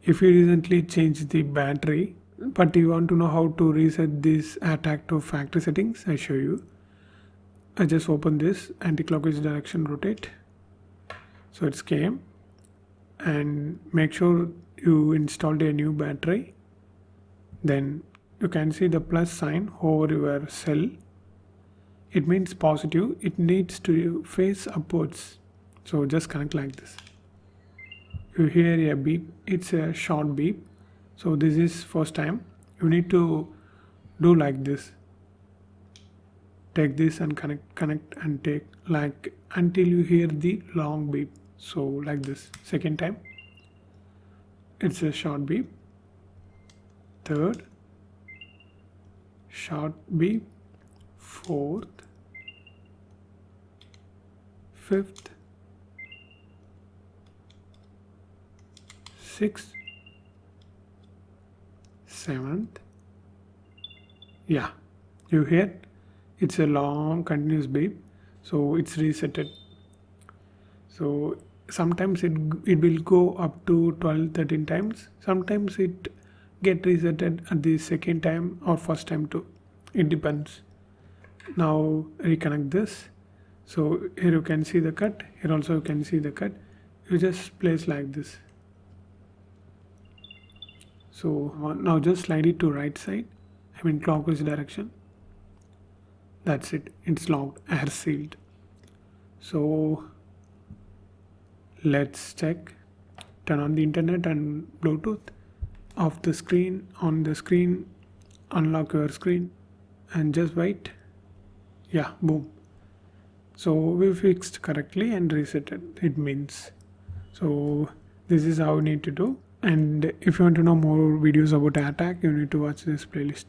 If you recently changed the battery but you want to know how to reset this AirTag to factory settings, I show you. I just open this anti-clockwise direction, rotate, so it's came, and make sure you installed a new battery. Then you can see the plus sign over your cell. It means positive. It needs to face upwards, so just connect like this. You hear a beep, it's a short beep, so this is first time. You need to do like this, take this and connect and take like until you hear the long beep. So like this. Second time it's a short beep, third short beep, fourth, fifth, sixth, seventh. Yeah, you hear it's a long continuous beep, so it's resetted. So sometimes it will go up to 12-13 times. Sometimes it get resetted at the second time or first time too. It depends. Now reconnect this. So here you can see the cut. Here also you can see the cut. You just place like this. So now just slide it to right side. I mean clockwise direction. That's it. It's locked, air sealed. So let's check. Turn on the internet and Bluetooth. Off the screen, on the screen, unlock your screen and just wait. Yeah, boom. So we fixed correctly and resetted, it means. So this is how you need to do. And if you want to know more videos about AirTag, you need to watch this playlist.